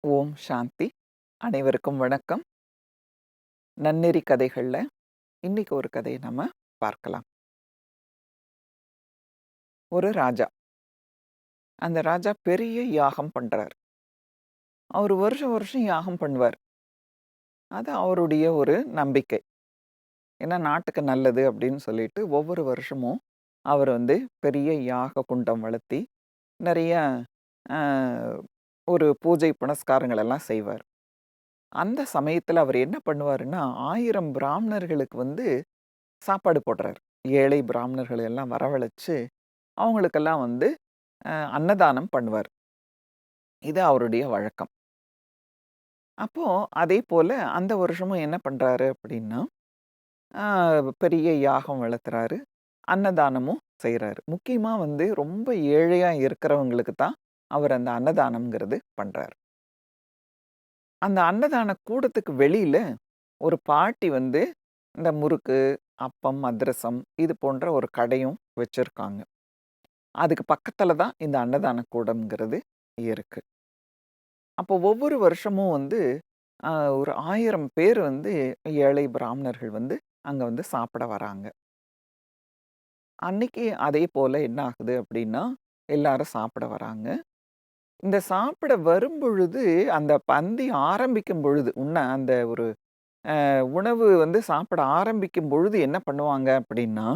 ஓம் சாந்தி. அனைவருக்கும் வணக்கம். நன்னெறி கதைகள்ல இன்னைக்கு ஒரு கதையை நம்ம பார்க்கலாம். ஒரு ராஜா. அந்த ராஜா பெரிய யாகம் பண்றார். அவர் வருஷம் வருஷம் யாகம் பண்ணுவார். அது அவருடைய ஒரு நம்பிக்கை. ஏன்னா நாட்டுக்கு நல்லது அப்படின்னு சொல்லிட்டு ஒவ்வொரு வருஷமும் அவர் பெரிய யாக குண்டம் வளர்த்தி நிறைய அஹ், ஒரு பூஜை புனஸ்காரங்கள் எல்லாம் செய்வார். அந்த சமயத்துல அவர் என்ன பண்ணுவாருன்னா 1000 பிராமணர்களுக்கு சாப்பாடு போடுறாரு. ஏழை பிராமணர்கள் எல்லாம் வரவழைச்சு, அவங்களுக்கெல்லாம் அன்னதானம் பண்ணுவார். இது அவருடைய வழக்கம். அப்போ அதே போல அந்த வருஷமும் என்ன பண்றாரு அப்படின்னா, அ பெரிய யாகம் வளர்த்துறாரு. அன்னதானமும் செய்றாரு. முக்கியமா ரொம்ப ஏழையா இருக்கிறவங்களுக்கு தான் அவர் அந்த அன்னதானம்ங்கிறது பண்றாரு. அந்த அன்னதான கூடத்துக்கு வெளியில ஒரு பாட்டி இந்த முறுக்கு, அப்பம், அதிரசம் இது போன்ற ஒரு கடையும் வச்சிருக்காங்க. அதுக்கு பக்கத்துல தான் இந்த அன்னதான கூடம்ங்கிறது இருக்கு. அப்போ ஒவ்வொரு வருஷமும் அ ஒரு 1000 பேர் ஏழை பிராமணர்கள் அங்க சாப்பிட வராங்க. அன்னைக்கு அதே போல என்ன ஆகுது அப்படின்னா, எல்லாரும் சாப்பிட வராங்க. இந்த சாப்பிட வரும்பொழுது, அந்த பந்தி ஆரம்பிக்கும் பொழுது, அந்த ஒரு உணவு சாப்பிட ஆரம்பிக்கும் பொழுது என்ன பண்ணுவாங்க அப்படின்னா,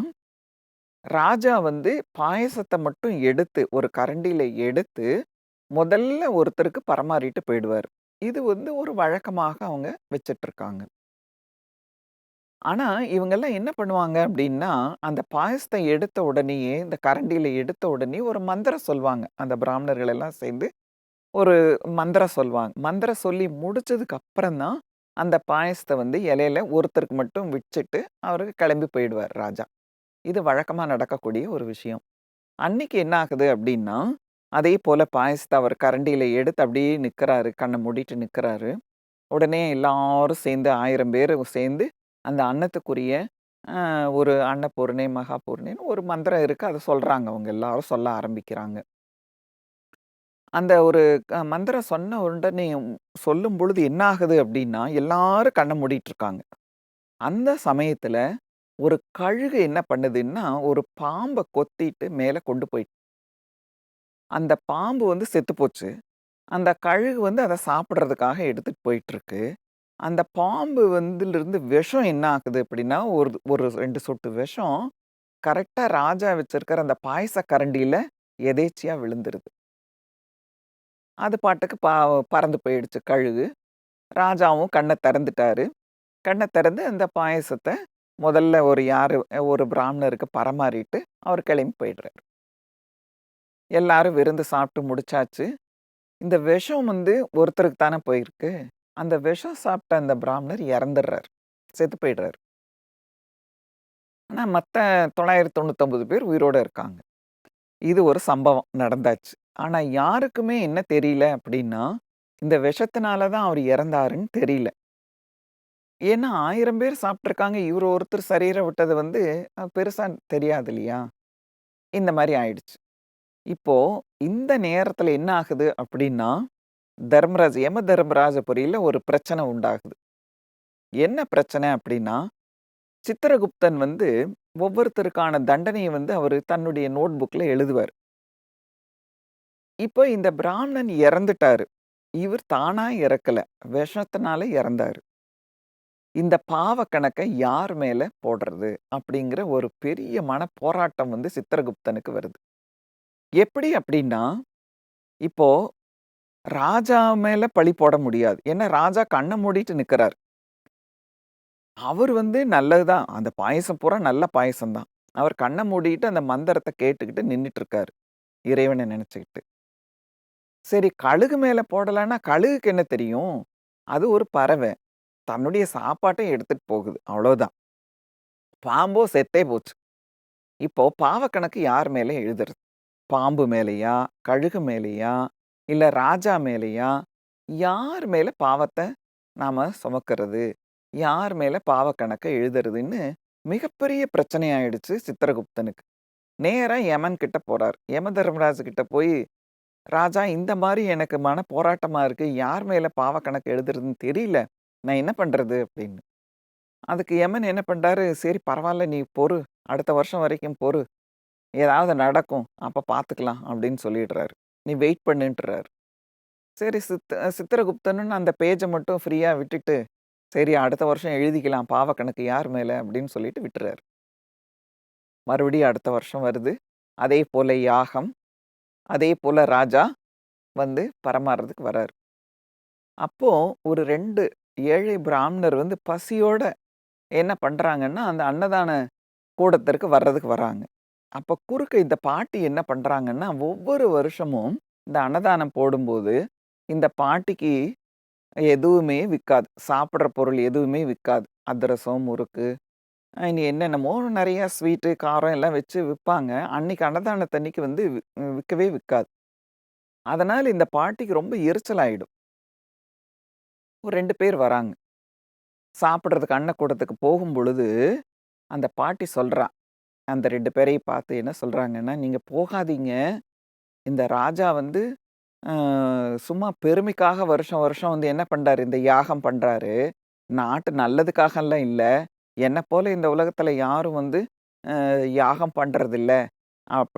ராஜா பாயாசத்த மட்டும் எடுத்து, ஒரு கரண்டியில எடுத்து முதல்ல ஒருத்தருக்கு பரமாறிட்டு போயிடுவாரு. இது ஒரு வழக்கமாக அவங்க வச்சுட்டுருக்காங்க. ஆனா, இவங்கெல்லாம் என்ன பண்ணுவாங்க அப்டின்னா, அந்த பாயாசத்த எடுத்த உடனேயே, இந்த கரண்டியில எடுத்த உடனே ஒரு மந்திரம் சொல்வாங்க. அந்த பிராமணர்கள் எல்லாம் சேர்ந்து ஒரு மந்திரம் சொல்வாங்க. மந்திரம் சொல்லி முடிச்சதுக்கு அப்புறம் தான், அந்த பாயாசத்த இலையில ஒருத்தருக்கு மட்டும் வச்சுட்டு, அவரு கிளம்பி போயிடுவார் ராஜா. இது வழக்கமா நடக்கக்கூடிய ஒரு விஷயம். அன்னைக்கு என்ன ஆகுது அப்டின்னா, அதே போல பாயாசத்த அவர் கரண்டியில எடுத்து அப்படியே நிக்கிறாரு. கண்ண மூடிட்டு நிக்கிறாரு. உடனே எல்லாரும் சேர்ந்து 1000 பேரு சேர்ந்து அந்த அன்னத்துக்குரிய ஒரு அன்னபூர்ணை, மகாபூர்ணைன்னு ஒரு மந்திரம் இருக்கு. அத சொல்றாங்க. அவங்க எல்லாரும் சொல்ல ஆரம்பிக்கிறாங்க. அந்த ஒரு மந்திரம் சொன்ன உடனே சொல்லும் பொழுது என்ன ஆகுது அப்டின்னா, எல்லாரும் கண்ண மூடிட்டு இருக்காங்க. அந்த சமயத்துல ஒரு கழுகு என்ன பண்ணுதுன்னா, ஒரு பாம்ப கொத்திட்டு மேல கொண்டு போயிட்டு அந்த பாம்பு செத்து போச்சு. அந்த கழுகு அத சாப்பிடுறதுக்காக எடுத்துட்டு போயிட்டுருக்கு. அந்த பாம்பு இருந்து விஷம் என்ன ஆகுது அப்படின்னா, ஒரு ஒரு 2 சொட்டு விஷம் கரெக்ட்டா ராஜா வச்சிருக்கிற அந்த பாயச கரண்டியில எதேர்ச்சியா விழுந்துருது. அது பாட்டுக்கு பறந்து போயிடுச்சு கழுகு. ராஜாவும் கண்ண திறந்துட்டாரு. கண்ண திறந்து அந்த பாயாசத்த முதல்ல ஒரு பிராமணருக்கு பரமாறிட்டு, அவர் கிளம்பி போயிடுறாரு. எல்லாரும் விருந்து சாப்பிட்டு முடிச்சாச்சு. இந்த விஷம் ஒருத்தருக்கு தானே போயிருக்கு. அந்த விஷம் சாப்பிட்ட அந்த பிராமணர் இறந்துடுறாரு. செத்து போயிடுறாரு. ஆனா மத்த 999 பேர் உயிரோட இருக்காங்க. இது ஒரு சம்பவம் நடந்தாச்சு. ஆனா யாருக்குமே என்ன தெரியல அப்படின்னா, இந்த விஷத்தினால தான் அவர் இறந்தாருன்னு தெரியல. ஏன்னா 1000 பேர் சாப்பிட்டுருக்காங்க. இவரு ஒருத்தர் சரீரம் விட்டது பெருசா தெரியாது இல்லையா? இந்த மாரி ஆயிடுச்சு. இப்போ இந்த நேரத்துல என்ன ஆகுது அப்படின்னா, யம தர்மராஜபுரியில ஒரு பிரச்சனை உண்டாகுது. என்ன பிரச்சனை அப்படின்னா, சித்திரகுப்தன் ஒவ்வொருத்தருக்கான தண்டனைய அவரு தன்னுடைய நோட் புக்ல எழுதுவாரு. இப்போ இந்த பிராமணன் இறந்துட்டாரு. இவர் தானா இறக்கல. விஷத்தினால இறந்தாரு. இந்த பாவ கணக்க யார் மேல போடுறது? அப்படிங்கிற ஒரு பெரிய போராட்டம் சித்திரகுப்தனுக்கு வருது. எப்படி அப்படின்னா, இப்போ ராஜா மேல பழி போட முடியாது. ஏன்னா ராஜா கண்ண மூடிட்டு நிக்கிறார். அவர் நல்லது தான். அந்த பாயாசம் பூரா நல்ல பாயாசம் தான். அவர் கண்ண மூடிட்டு அந்த மந்திரத்த கேட்டுக்கிட்டு நின்னுட்டு இருக்காரு. இறைவன நினைச்சுக்கிட்டு. சரி கழுகு மேல போடலான்னா, கழுகுக்கு என்ன தெரியும்? அது ஒரு பறவை. தன்னுடைய சாப்பாட்ட எடுத்துட்டு போகுது. அவ்வளோதான். பாம்போ செத்தே போச்சு. இப்போ பாவக்கணக்கு யார் மேல எழுதுறது? பாம்பு மேலயா? கழுகு மேலயா? இல்ல ராஜா மேலயா? யார் மேல பாவத்த நாம சுமக்கிறது? யார் மேல பாவக்கணக்க எழுதுறதுன்னு மிகப்பெரிய பிரச்சனை ஆயிடுச்சு சித்திரகுப்தனுக்கு. நேரா யமன் கிட்ட போறார். யம தர்மராஜு கிட்ட போய், ராஜா இந்த மாரி எனக்கு மன போராட்டமா இருக்கு. யார் மேல பாவ கணக்கு எழுதுறதுன்னு தெரியல. நான் என்ன பண்றது? அப்படின்னு. அதுக்கு யமன் என்ன பண்றாரு, சரி பரவால்ல நீ பொறு. அடுத்த வருஷம் வரைக்கும் பொறு. ஏதாவது நடக்கும். அப்ப பார்த்துக்கலாம் அப்படின்னு சொல்லிடுறாரு. நீ வெயிட் பண்ணுன்றாரு. சரி சித்திரகுப்தனும் அந்த பேஜ மட்டும் ஃப்ரீயா விட்டுட்டு, சரி அடுத்த வருஷம் எழுதிக்கலாம் பாவ கணக்கு யார் மேல அப்படின்னு சொல்லிட்டு விட்டுறாரு. மறுபடியும் அடுத்த வருஷம் வருது. அதே போல யாகம், அதே போல ராஜா வந்து பரமாறுறதுக்கு வராரு. அப்போ ஒரு 2 ஏழை பிராமணர் வந்து பசியோட என்ன பண்றாங்கன்னா, அந்த அன்னதான கூடத்திற்கு வர்றதுக்கு வராங்க. அப்ப குறுக்க இந்த பாட்டி என்ன பண்றாங்கன்னா, ஒவ்வொரு வருஷமும் இந்த அன்னதானம் போடும்போது, இந்த பாட்டிக்கு எதுவுமே விக்காது. சாப்பிடுற பொருள் எதுவுமே விக்காது. அதிரசம், முறுக்கு இனி என்னென்னமோ நெறைய ஸ்வீட்டு, காரம் எல்லாம் வச்சு விப்பாங்க. அன்னைக்கு அன்னதானத்தன்னைக்கு வந்து விக்கவே விக்காது. அதனால இந்த பாட்டிக்கு ரொம்ப எரிச்சலாயிடும். ஒரு 2 பேர் வராங்க. சாப்பிடுறதுக்கு அன்னக்கூடத்துக்கு போகும்பொழுது, அந்த பாட்டி சொல்றா. அந்த 2 பேரையும் பார்த்து என்ன சொல்றாங்கன்னா, "நீங்க போகாதீங்க. இந்த ராஜா வந்து அ சும்மா பெருமைக்காக வருஷம் வருஷம் வந்து என்ன பண்றாரு, இந்த யாகம் பண்றாரு. நாட்டு நல்லதுக்காகலாம் இல்ல. என்ன போல இந்த உலகத்துல யாரும் வந்து யாகம் பண்றதில்ல.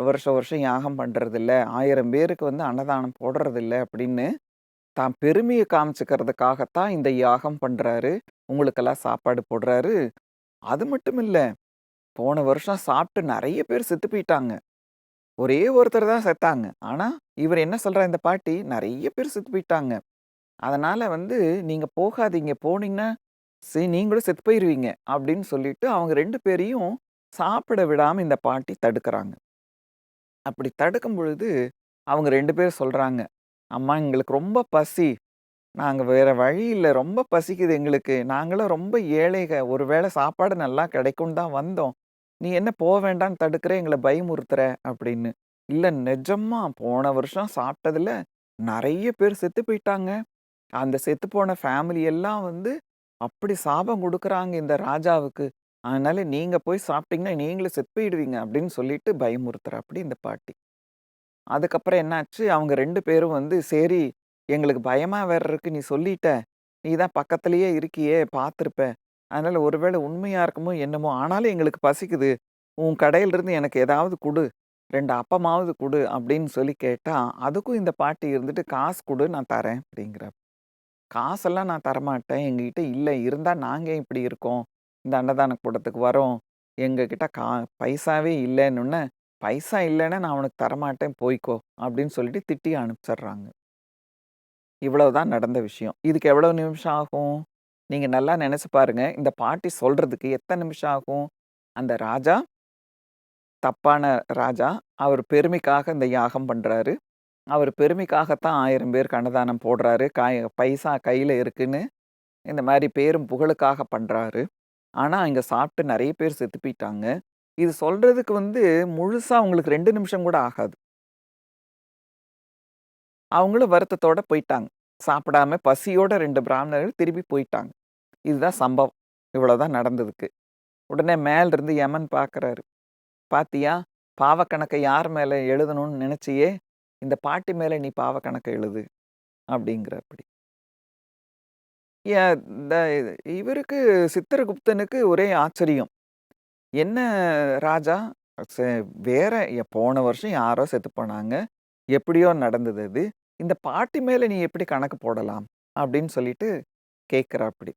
வருஷம் வருஷம் யாகம் பண்றதில்ல. 1000 பேருக்கு வந்து அன்னதானம் போடுறதில்ல." அப்படின்னு தான் பெருமைய காமிச்சுக்கிறதுக்காகத்தான் இந்த யாகம் பண்றாரு. உங்களுக்கெல்லாம் சாப்பாடு போடுறாரு. அது மட்டும் இல்ல. போன வருஷம் சாப்பிட்டு நெறைய பேர் செத்து போயிட்டாங்க. ஒரே ஒருத்தர் தான் செத்தாங்க. ஆனா, இவரு என்ன சொல்றாரு இந்த பாட்டி, "நெறைய பேர் செத்து போயிட்டாங்க. அதனால வந்து நீங்க போகாதீங்க. போனீங்கன்னா, நீங்களும் செத்து போயிருவீங்க." அப்படின்னு சொல்லிட்டு அவங்க 2 பேரையும் சாப்பிட விடாம இந்த பாட்டி தடுக்குறாங்க. அப்படி தடுக்கும் பொழுது, அவங்க 2 பேரும் சொல்றாங்க, "அம்மா எங்களுக்கு ரொம்ப பசி. நாங்க வேற வழி இல்ல. ரொம்ப பசிக்குது எங்களுக்கு. நாங்கலாம் ரொம்ப ஏழைக. ஒரு வேள சாப்பாடு நல்லா கிடைக்கும்னு தான் வந்தோம். நீ என்ன வேண்டான்னு தடுக்குற, எங்கள பயமுறுத்துற" அப்படின்னு. "இல்ல நெஜமா போன வருஷம் சாப்பிட்டதுல நெறைய பேர் செத்து போயிட்டாங்க. அந்த செத்துப்போன ஃபேமிலி எல்லாம் வந்து அப்படி சாபம் குடுக்குறாங்க இந்த ராஜாவுக்கு. அதனால நீங்க போய் சாப்பிட்டீங்கன்னா நீங்களும் செத்து போயிடுவீங்க" அப்படின்னு சொல்லிட்டு பயமுறுத்துறாப்படி இந்த பாட்டி. அதுக்கப்புறம் என்னாச்சு, அவங்க 2 பேரும் வந்து, "சரி, எங்களுக்கு பயமா வேற இருக்கு. நீ சொல்லிட்ட. நீ தான் பக்கத்திலேயே இருக்கியே, பார்த்துருப்ப. அதனால ஒருவேளை உண்மையா இருக்குமோ என்னமோ! ஆனாலும் எங்களுக்கு பசிக்குது. உன் கடையிலிருந்து எனக்கு ஏதாவது குடு. 2 அப்பமாவது குடு." அப்படின்னு சொல்லி கேட்டா, அதுக்கும் இந்த பாட்டி இருந்துட்டு, "காசு குடு நான் தரேன்." அப்படிங்கிறா. "காசெல்லாம் நான் தரமாட்டேன். எங்ககிட்ட இல்ல. இருந்தா நாங்க ஏன் இப்படி இருக்கோம்? இந்த அன்னதான கூடத்துக்கு வரோம். எங்ககிட்ட பைசாவே இல்லன்னோனே, "பைசா இல்லன்னா நான் உனக்கு தரமாட்டேன் போய்க்கோ" அப்படின்னு சொல்லிட்டு திட்டி அனுப்பிச்சர்றாங்க. இவ்வளவுதான் நடந்த விஷயம். இதுக்கு எவ்வளவு நிமிஷம் ஆகும்? நீங்க நல்லா நெனச்சு பாருங்க. இந்த பாட்டி சொல்றதுக்கு எத்தன நிமிஷம் ஆகும்? அந்த ராஜா, தப்பான ராஜா. அவர் பெருமைக்காக இந்த யாகம் பண்றாரு. அவர் பெருமைக்காகத்தான் 1000 பேருக்கு அன்னதானம் போடுறாரு. பைசா கையில இருக்குன்னு இந்த மாரி பேரும் புகழுக்காக பண்றாரு. ஆனா, இங்க சாப்பிட்டு நெறைய பேர் செத்து போயிட்டாங்க. இது சொல்றதுக்கு வந்து முழுசா உங்களுக்கு 2 நிமிஷம் கூட ஆகாது. அவங்களும் வருத்தத்தோட போயிட்டாங்க. சாப்பிடாம பசியோட 2 பிராமணர்கள் திரும்பி போயிட்டாங்க. இதுதான் சம்பவம். இவ்வளோதான் நடந்ததுக்கு. உடனே மேலிருந்து யமன் பார்க்குறாரு. "பாத்தியா? பாவக்கணக்க யார் மேல எழுதணும்னு நெனச்சியே, இந்த பாட்டி மேல நீ பாவக்கணக்க எழுது." அப்படிங்கிறாப்படி. இந்த இவருக்கு சித்திரகுப்தனுக்கு ஒரே ஆச்சரியம். "என்ன ராஜா, செ வேற போன வருஷம் யாரோ செத்து போனாங்க. எப்படியோ நடந்தது அது. இந்த பாட்டி மேல நீ எப்படி கணக்கு போடலாம்?" அப்படின்னு சொல்லிட்டு கேட்கிறாப்படி.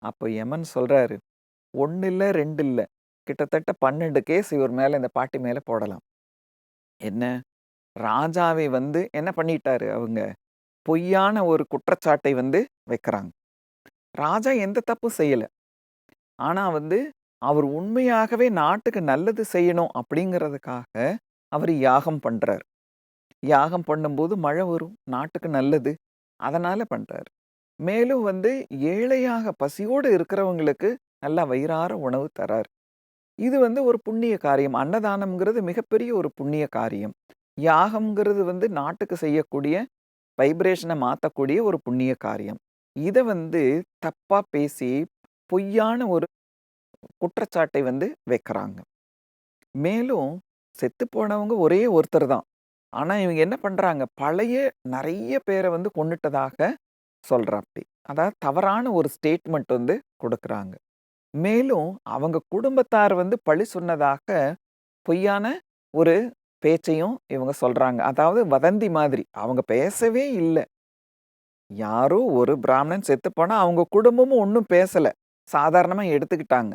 அப்போ யமன் சொல்றாரு, "1 இல்ல, 2 இல்ல. கிட்டத்தட்ட 12 கேஸ் இவர் மேல இந்த பாட்டி மேல போடலாம்." என்ன? ராஜாவை வந்து என்ன பண்ணிட்டாரு அவங்க? பொய்யான ஒரு குற்றச்சாட்டை வந்து வைக்கிறாங்க. ராஜா எந்த தப்பும் செய்யல. ஆனா வந்து, அவர் உண்மையாகவே நாட்டுக்கு நல்லது செய்யணும் அப்படிங்கிறதுக்காக, அவரு யாகம் பண்றாரு. யாகம் பண்ணும்போது மழை வரும். நாட்டுக்கு நல்லது. அதனால பண்றாரு. மேலும் வந்து ஏழையாக பசியோடு இருக்கிறவங்களுக்கு நல்லா வயிறார உணவு தராரு. இது வந்து ஒரு புண்ணிய காரியம். அன்னதானம்ங்கிறது மிகப்பெரிய ஒரு புண்ணிய காரியம். யாகம்ங்கிறது வந்து நாட்டுக்கு செய்யக்கூடிய வைப்ரேஷன மாத்தக்கூடிய ஒரு புண்ணிய காரியம். இத வந்து தப்பா பேசி, பொய்யான ஒரு குற்றச்சாட்டை வந்து வைக்கிறாங்க. மேலும் செத்து போனவங்க ஒரே ஒருத்தர் தான். ஆனா இவங்க என்ன பண்றாங்க, பழைய நெறைய பேர வந்து கொன்னுட்டதாக சொல்றாப்டி. அதாவது தவறான ஒரு ஸ்டேட்மெண்ட் வந்து குடுக்குறாங்க. மேலும் அவங்க குடும்பத்தார் வந்து பழி சொன்னதாக பொய்யான ஒரு பேச்சையும் இவங்க சொல்றாங்க. அதாவது வதந்தி மாதிரி. அவங்க பேசவே இல்ல. யாரோ ஒரு பிராமணன் செத்து போனா அவங்க குடும்பமும் ஒண்ணும் பேசல. சாதாரணமா எடுத்துக்கிட்டாங்க.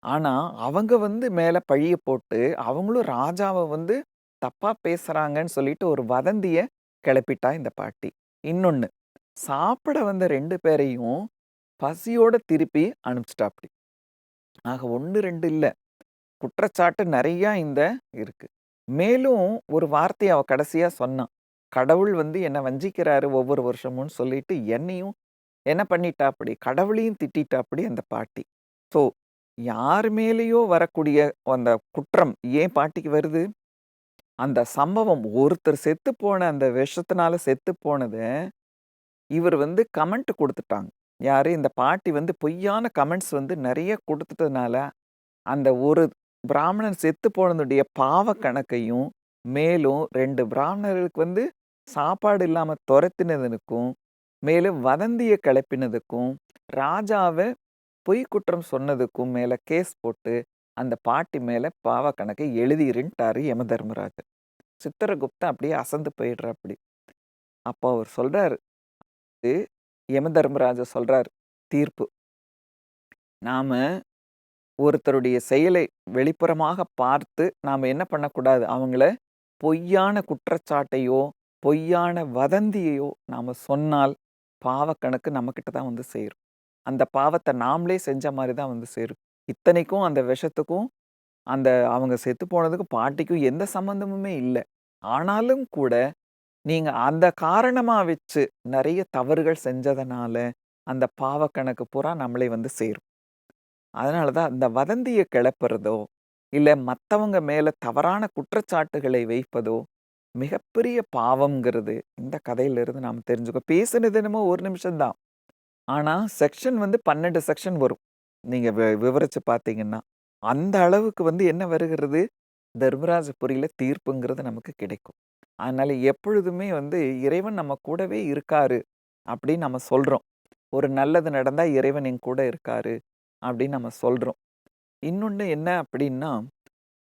ஆனா, அவங்க வந்து மேல பழிய போட்டு, அவங்களும் ராஜாவ வந்து தப்பா பேசுறாங்கன்னு சொல்லிட்டு ஒரு வதந்திய கிளப்பிட்டா இந்த பாட்டி. இன்னொன்னு, சாப்பிட வந்த 2 பேரையும் பசியோட திருப்பி அனுப்பிச்சுட்டாப்டி. ஆக 1, 2 இல்ல. குற்றச்சாட்டு நெறையா இந்த இருக்கு. மேலும் ஒரு வார்த்தைய அவ கடைசியா சொன்னா. கடவுள் வந்து என்ன வஞ்சிக்கிறாரு ஒவ்வொரு வருஷமும்னு சொல்லிட்டு என்னையும் என்ன பண்ணிட்டாப்படி, கடவுளையும் திட்டிட்டாப்படி அந்த பாட்டி. ஸோ, யார் மேலேயோ வரக்கூடிய அந்த குற்றம் ஏன் பாட்டிக்கு வருது? அந்த சம்பவம் ஒருத்தர் செத்து போன அந்த விஷத்தினால செத்து போனத, இவர் வந்து கமெண்ட் குடுத்துட்டாங்க. யாரு? இந்த பாட்டி வந்து பொய்யான கமெண்ட்ஸ் வந்து நெறைய குடுத்துட்டதுனால, அந்த ஒரு பிராமணன் செத்து போனதுடைய பாவ கணக்கையும், மேலும் 2 பிராமணர்களுக்கு வந்து சாப்பாடு இல்லாம தொரத்தினதனுக்கும், மேலும் வதந்திய கிளப்பினதுக்கும், ராஜாவ பொய் குற்றம் சொன்னதுக்கும் மேல கேஸ் போட்டு, அந்த பாட்டி மேல பாவ கணக்க எழுதிருன்ட்டாரு யமதர்மராஜர். சித்திரகுப்தன் அப்படியே அசந்து போயிடுறாப்படி. அப்போ அவர் சொல்றாரு, இது யமதர்மராஜர் சொல்றாரு, தீர்ப்பு. நாம ஒருத்தருடைய செயலை வெளிப்புறமாக பார்த்து, நாம என்ன பண்ணக்கூடாது, அவங்கள பொய்யான குற்றச்சாட்டையோ, பொய்யான வதந்தியையோ நாம சொன்னால், பாவக்கணக்கு நம்மகிட்ட தான் வந்து சேரும். அந்த பாவத்த நாமளே செஞ்ச மாரி தான் வந்து சேரும். இத்தனைக்கும் அந்த விஷத்துக்கும், அந்த அவங்க செத்து போனதுக்கும் பாட்டிக்கும் எந்த சம்மந்தமுமே இல்ல. ஆனாலும் கூட, நீங்க அந்த காரணமா வச்சு நெறைய தவறுகள் செஞ்சதுனால, அந்த பாவக்கணக்கு பூரா நம்மளை வந்து சேரும். அதனால தான் இந்த வதந்திய கிளப்புறதோ, இல்ல மத்தவங்க மேல தவறான குற்றச்சாட்டுகளை வைப்பதோ, மிகப்பெரிய பாவம்ங்கிறது இந்த கதையிலிருந்து நாம தெரிஞ்சுக்கோ பேசினது என்னமோ 1 நிமிஷம் தான். ஆனா, செக்ஷன் வந்து 12 செக்ஷன் வரும். நீங்க விவரிச்சு பார்த்தீங்கன்னா. அந்த அளவுக்கு வந்து என்ன வருகிறது? தர்மராஜபுரியில தீர்ப்புங்கிறது நமக்கு கிடைக்கும். அதனால எப்பொழுதுமே வந்து இறைவன் நம்ம கூடவே இருக்காரு, அப்படின்னு நம்ம சொல்றோம். ஒரு நல்லது நடந்தா இறைவன் என் கூட இருக்காரு, அப்படின்னு நம்ம சொல்றோம். இன்னொன்னு என்ன அப்படின்னா,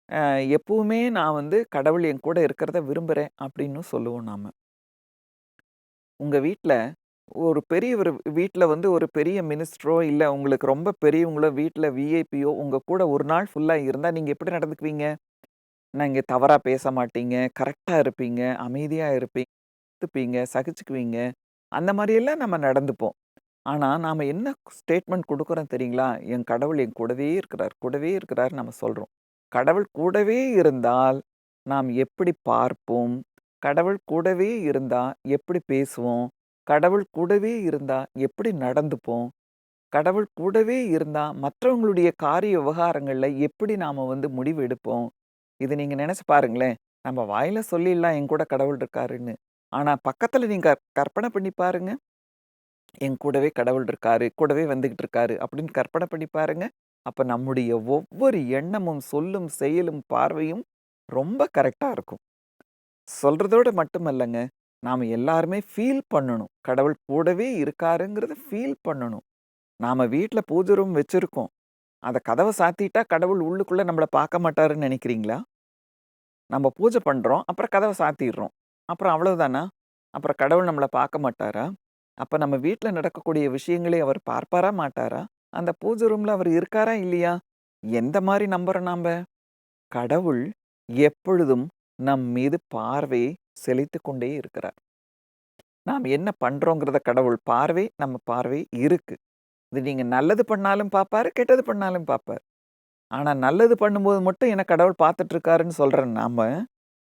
அ எப்பவுமே நான் வந்து கடவுள் என் கூட இருக்கிறத விரும்புறேன் அப்படின்னும் சொல்லுவோம் நாம. உங்க வீட்ல ஒரு பெரியவரு வீட்ல வந்து ஒரு பெரிய மினிஸ்டரோ, இல்ல உங்களுக்கு ரொம்ப பெரியவங்களோ வீட்ல விஐபியோ உங்க கூட ஒரு நாள் ஃபுல்லா இருந்தா நீங்க எப்படி நடந்துக்குவீங்க? நீங்க தவறா பேச மாட்டீங்க, கரெக்ட்டா இருப்பீங்க, அமைதியா இருப்பீங்க, ஒத்துப்பீங்க, சகிச்சுக்குவீங்க. அந்த மாரியெல்லாம் நம்ம நடந்துப்போம். ஆனா, நாம என்ன ஸ்டேட்மெண்ட் குடுக்குறோம் தெரியுங்களா? என் கடவுள் என் கூடவே இருக்கிறார், கூடவே இருக்கிறார்ன்னு நம்ம சொல்றோம். கடவுள் கூடவே இருந்தால், நாம் எப்படி பார்ப்போம்? கடவுள் கூடவே இருந்தா எப்படி பேசுவோம்? கடவுள் கூடவே இருந்தா எப்படி நடந்துப்போம்? கடவுள் கூடவே இருந்தா மற்றவங்களுடைய காரிய விவகாரங்கள்ல எப்படி நாம வந்து முடிவு எடுப்போம்? இது நீங்க நெனச்சு பாருங்களேன். நம்ம வாயில சொல்லிடலாம் என் கூட கடவுள் இருக்காருன்னு. ஆனா பக்கத்துல நீங்க கற்பனை பண்ணி பாருங்க. என் கூடவே கடவுள் இருக்காரு, கூடவே வந்துகிட்டு இருக்காரு அப்படின்னு கற்பனை பண்ணி பாருங்க. அப்ப நம்முடைய ஒவ்வொரு எண்ணமும், சொல்லும், செயலும், பார்வையும் ரொம்ப கரெக்ட்டா இருக்கும். சொல்றதோட மட்டுமல்லங்க, நாம எல்லாருமே ஃபீல் பண்ணணும். கடவுள் கூடவே இருக்காருங்கிறத ஃபீல் பண்ணணும். நாம வீட்ல பூஜை ரூம் வச்சிருக்கோம். அத கதவ சாத்திட்டா கடவுள் உள்ளுக்குள்ள நம்மள பார்க்க மாட்டாருன்னு நெனைக்கிறீங்களா? நம்ம பூஜை பண்றோம். அப்புறம் கதவ சாத்திர்றோம். அப்புறம் அவ்வளவுதானா? அப்புறம் கடவுள் நம்மள பார்க்க மாட்டாரா? அப்ப நம்ம வீட்ல நடக்கக்கூடிய விஷயங்களை அவர் பார்ப்பாரா? மாட்டாரா? அந்த பூஜை ரூம்ல அவர் இருக்காரா? இல்லையா? எந்த மாரி நம்புறோம் நாம்ப? கடவுள் எப்பொழுதும் நம் மீது பார்வையை செலுத்திக் கொண்டே இருக்கிறார். நாம் என்ன பண்றோங்கிறத கடவுள் பார்வை நம்ம பார்வை இருக்கு. இது நீங்க நல்லது பண்ணாலும் பார்ப்பாரு, கெட்டது பண்ணாலும் பார்ப்பாரு. ஆனா நல்லது பண்ணும்போது மட்டும் என்ன கடவுள் பார்த்துட்டு இருக்காருன்னு சொல்ற நாம,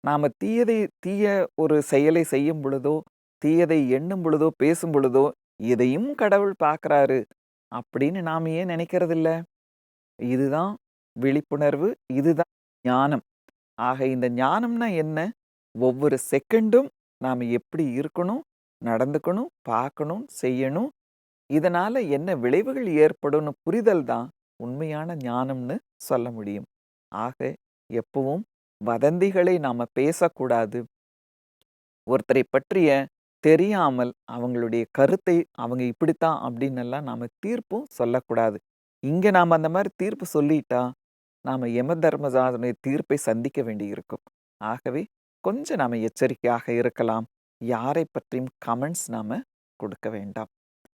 நாம தீய ஒரு செயலை செய்யும் பொழுதோ, தீயதை எண்ணும் பொழுதோ, பேசும் பொழுதோ, இதையும் கடவுள் பார்க்கிறாரு அப்படின்னு நாம ஏன் நினைக்கிறதில்ல? இதுதான் விழிப்புணர்வு, இதுதான் ஞானம். ஆக இந்த ஞானம்னா என்ன? ஒவ்வொரு செகண்டும் நாம எப்படி இருக்கணும், நடந்துக்கணும், பார்க்கணும், செய்யணும். இதனால என்ன விளைவுகள் ஏற்படும்னு புரிதல் தான் உண்மையான ஞானம்னு சொல்ல முடியும். ஆக எப்பவும் வதந்திகளை நாம பேசக்கூடாது. ஒருத்தரை பற்றிய தெரியாமல் அவங்களுடைய கருத்தை அவங்க இப்படித்தான் அப்படின்னெல்லாம் நாம தீர்ப்பும் சொல்லக்கூடாது. இங்க நாம அந்த மாரி தீர்ப்பு சொல்லிட்டா, நாம யம தர்மராஜனுடைய தீர்ப்பை சந்திக்க வேண்டியிருக்கும். ஆகவே கொஞ்சம் நாம எச்சரிக்கையாக இருக்கலாம். யாரை பற்றியும் கமெண்ட்ஸ் நாம கொடுக்க வேண்டாம்.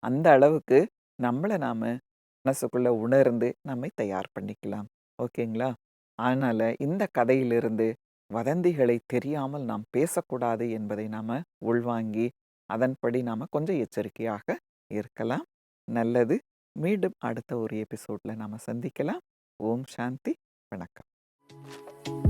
அந்த அளவுக்கு நம்மள நாம மனசுக்குள்ள உணர்ந்து நம்மை தயார் பண்ணிக்கலாம். ஓகேங்களா? அதனால இந்த கதையிலிருந்து வதந்திகளை தெரியாமல் நாம் பேசக்கூடாது என்பதை நாம உள்வாங்கி, அதன்படி நாம கொஞ்சம் எச்சரிக்கையாக இருக்கலாம். நல்லது. மீண்டும் அடுத்த ஒரு எபிசோட்ல நாம சந்திக்கலாம். ஓம் சாந்தி. வணக்கம்.